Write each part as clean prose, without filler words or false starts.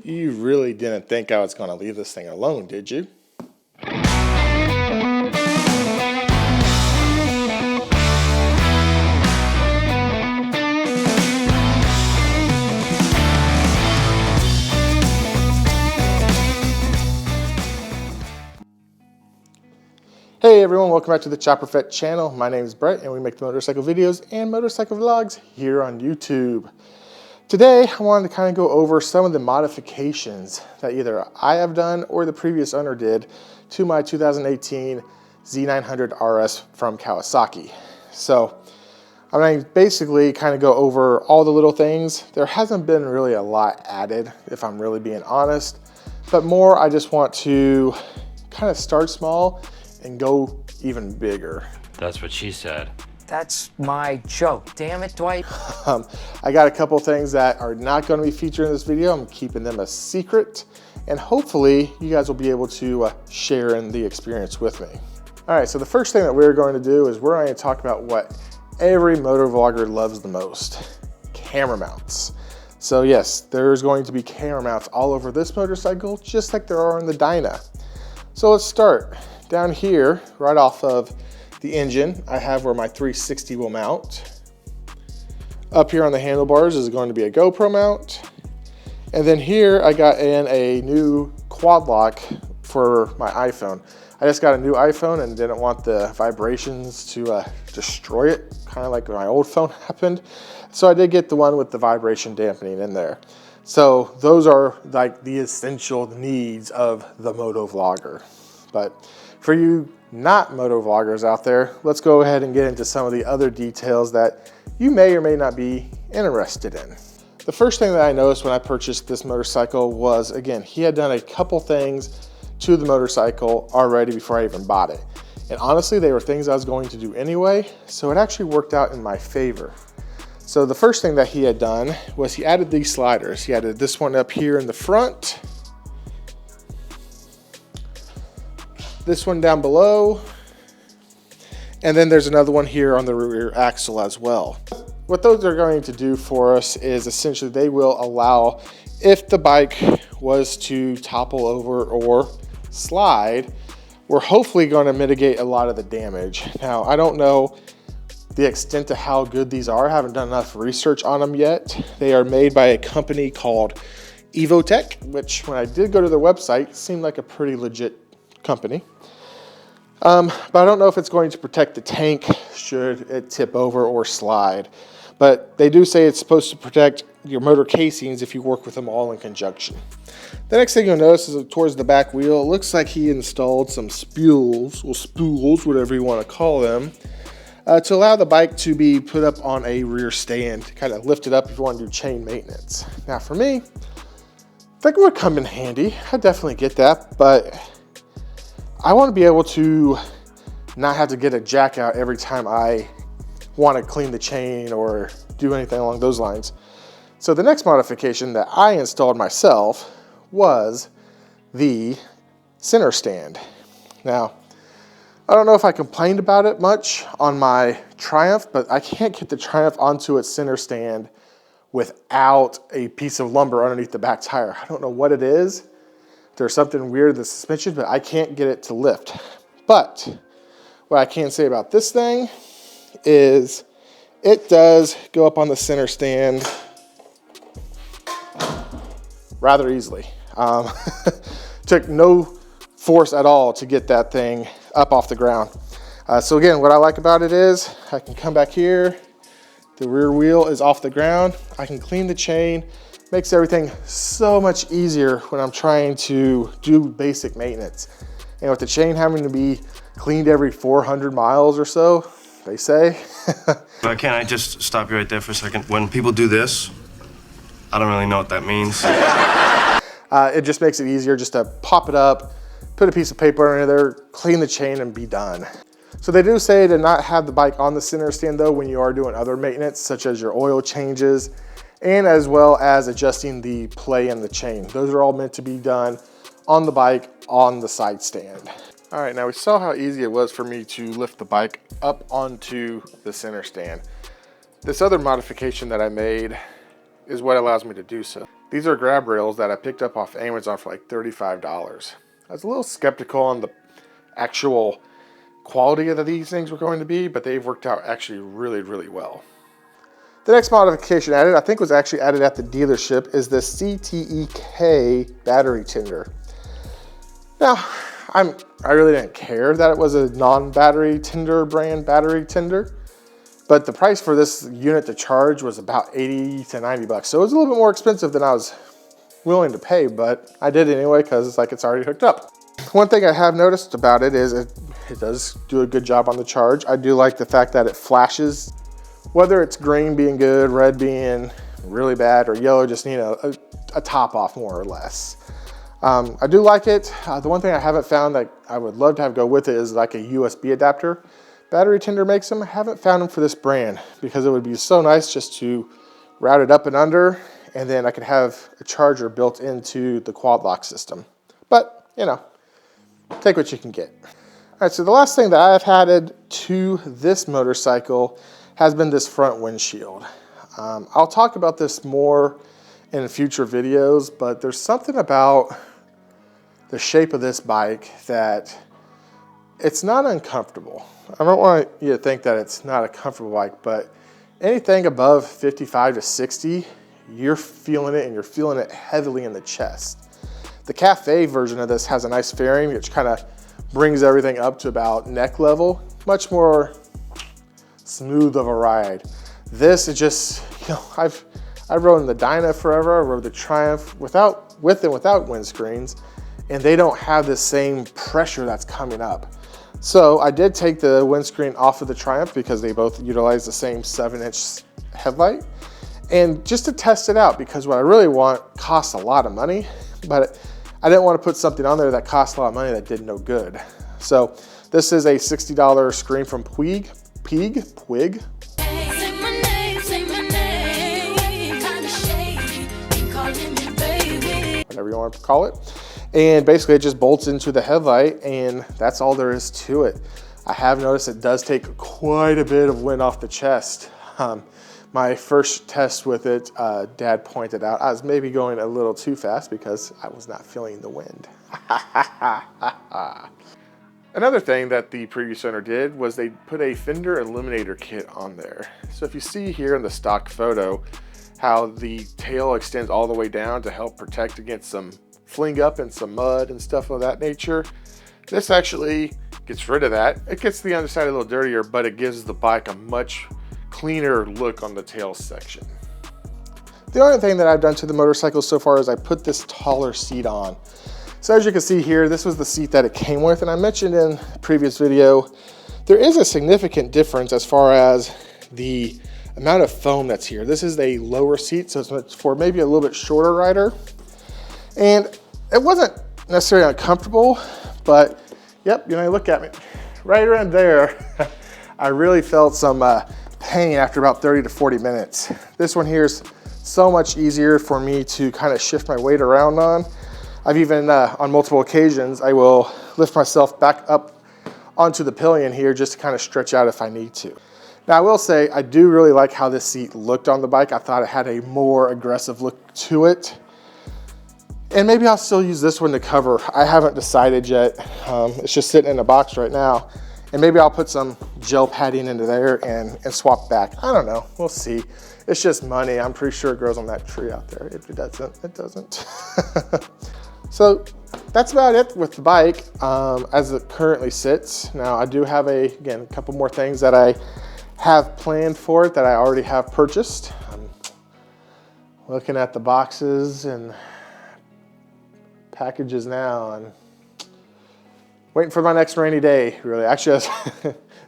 You really didn't think I was going to leave this thing alone, did you? Hey everyone, welcome back to the Chopperfett channel. My name is Brett and we make the motorcycle videos and motorcycle vlogs here on YouTube. Today, I wanted to kind of go over some of the modifications that either I have done or the previous owner did to my 2018 Z900RS from Kawasaki. So, I'm going to basically kind of go over all the little things. There hasn't been really a lot added, if I'm really being honest, but more I just want to kind of start small and go even bigger. That's what she said. That's my joke. Damn it, Dwight. I got a couple things that are not going to be featured in this video. I'm keeping them a secret, and hopefully you guys will be able to share in the experience with me. All right, so the first thing that we're going to do is we're going to talk about what every motor vlogger loves the most, camera mounts. So yes, there's going to be camera mounts all over this motorcycle, just like there are in the Dyna. So let's start. Down here, right off of the engine, I have where my 360 will mount. Up here on the handlebars is going to be a GoPro mount. And then here I got in a new quad lock for my iPhone. I just got a new iPhone and didn't want the vibrations to destroy it, kind of like my old phone happened. So I did get the one with the vibration dampening in there. So those are like the essential needs of the moto vlogger. But for you not moto vloggers out there, let's go ahead and get into some of the other details that you may or may not be interested in. The first thing that I noticed when I purchased this motorcycle was, again, he had done a couple things to the motorcycle already before I even bought it. And honestly, they were things I was going to do anyway, so it actually worked out in my favor. So the first thing that he had done was he added these sliders. He added this one up here in the front, this one down below, and then there's another one here on the rear axle as well. What those are going to do for us is essentially they will allow, if the bike was to topple over or slide, we're hopefully going to mitigate a lot of the damage. Now, I don't know the extent to how good these are. I haven't done enough research on them yet. They are made by a company called Evotech, which when I did go to their website, seemed like a pretty legit company. But I don't know if it's going to protect the tank should it tip over or slide. But they do say it's supposed to protect your motor casings if you work with them all in conjunction. The next thing you'll notice is towards the back wheel, it looks like he installed some spools, whatever you want to call them, to allow the bike to be put up on a rear stand, kind of lift it up if you want to do chain maintenance. Now for me, I think it would come in handy. I definitely get that, but I want to be able to not have to get a jack out every time I want to clean the chain or do anything along those lines. So the next modification that I installed myself was the center stand. Now, I don't know if I complained about it much on my Triumph, but I can't get the Triumph onto its center stand without a piece of lumber underneath the back tire. I don't know what it is. There's something weird with the suspension, but I can't get it to lift. But what I can say about this thing is it does go up on the center stand rather easily. Took no force at all to get that thing up off the ground. So again, what I like about it is I can come back here. The rear wheel is off the ground. I can clean the chain. Makes everything so much easier when I'm trying to do basic maintenance. And with the chain having to be cleaned every 400 miles or so, they say. Can I just stop you right there for a second? When people do this, I don't really know what that means. It just makes it easier just to pop it up, put a piece of paper in there, clean the chain, and be done. So they do say to not have the bike on the center stand though when you are doing other maintenance, such as your oil changes, and as well as adjusting the play and the chain. Those are all meant to be done on the bike on the side stand. All right, now we saw how easy it was for me to lift the bike up onto the center stand. This other modification that I made is what allows me to do so. These are grab rails that I picked up off Amazon for like $35. I was a little skeptical on the actual quality that these things were going to be, but they've worked out actually really, really well. The next modification added, I think was actually added at the dealership, is this CTEK battery tender. Now, I really didn't care that it was a non-battery tender brand battery tender, but the price for this unit to charge was about 80 to 90 bucks. So it was a little bit more expensive than I was willing to pay, but I did anyway because it's like it's already hooked up. One thing I have noticed about it is it does do a good job on the charge. I do like the fact that it flashes, whether it's green being good, red being really bad, or yellow just need a top off more or less. I do like it. The one thing I haven't found that I would love to have go with it is like a USB adapter. Battery tender makes them. I haven't found them for this brand because it would be so nice just to route it up and under, and then I could have a charger built into the quad lock system. But, you know, take what you can get. All right, so the last thing that I've added to this motorcycle has been this front windshield. I'll talk about this more in future videos, but there's something about the shape of this bike that it's not uncomfortable. I don't want you to think that it's not a comfortable bike, but anything above 55 to 60, you're feeling it, and you're feeling it heavily in the chest. The Cafe version of this has a nice fairing, which kind of brings everything up to about neck level. Much more smooth of a ride. This is just, you know, I've rode in the Dyna forever. I rode the Triumph with and without windscreens, and they don't have the same pressure that's coming up. So I did take the windscreen off of the Triumph because they both utilize the same 7-inch headlight, and just to test it out, because what I really want costs a lot of money, but I didn't want to put something on there that cost a lot of money that did no good. So this is a $60 screen from Puig. Whatever you want to call it. And basically it just bolts into the headlight, and that's all there is to it. I have noticed it does take quite a bit of wind off the chest. My first test with it, Dad pointed out I was maybe going a little too fast because I was not feeling the wind. Another thing that the previous owner did was they put a Fender Eliminator kit on there. So if you see here in the stock photo how the tail extends all the way down to help protect against some fling up and some mud and stuff of that nature, this actually gets rid of that. It gets the underside a little dirtier, but it gives the bike a much cleaner look on the tail section. The only thing that I've done to the motorcycle so far is I put this taller seat on. So as you can see here, this was the seat that it came with, and I mentioned in a previous video, there is a significant difference as far as the amount of foam that's here. This is a lower seat, so it's for maybe a little bit shorter rider. And it wasn't necessarily uncomfortable, but yep, you know, look at me, right around there, I really felt some pain after about 30 to 40 minutes. This one here is so much easier for me to kind of shift my weight around on. I've even, on multiple occasions, I will lift myself back up onto the pillion here just to kind of stretch out if I need to. Now I will say, I do really like how this seat looked on the bike. I thought it had a more aggressive look to it. And maybe I'll still use this one to cover. I haven't decided yet. It's just sitting in a box right now. And maybe I'll put some gel padding into there and swap back. I don't know, we'll see. It's just money. I'm pretty sure it grows on that tree out there. If it doesn't, it doesn't. So that's about it with the bike as it currently sits. Now I do have again, a couple more things that I have planned for it that I already have purchased. I'm looking at the boxes and packages now and waiting for my next rainy day, really. Actually,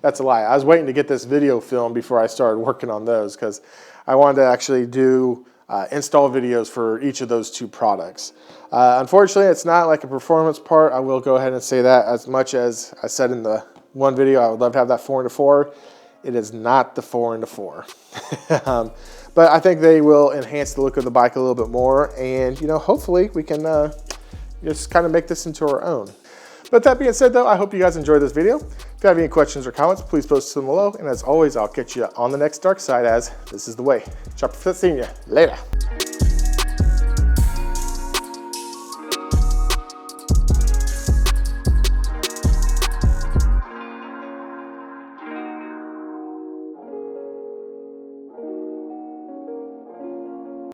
that's a lie. I was waiting to get this video filmed before I started working on those because I wanted to actually do install videos for each of those two products. Unfortunately, it's not like a performance part. I will go ahead and say that, as much as I said in the one video, I would love to have that 4x4. It is not the 4x4. But I think they will enhance the look of the bike a little bit more, and you know, hopefully we can just kind of make this into our own. But that being said though, I hope you guys enjoyed this video. If you have any questions or comments, please post them below. And as always, I'll catch you on the next dark side, as this is the way. Chopperfett, seeing you later.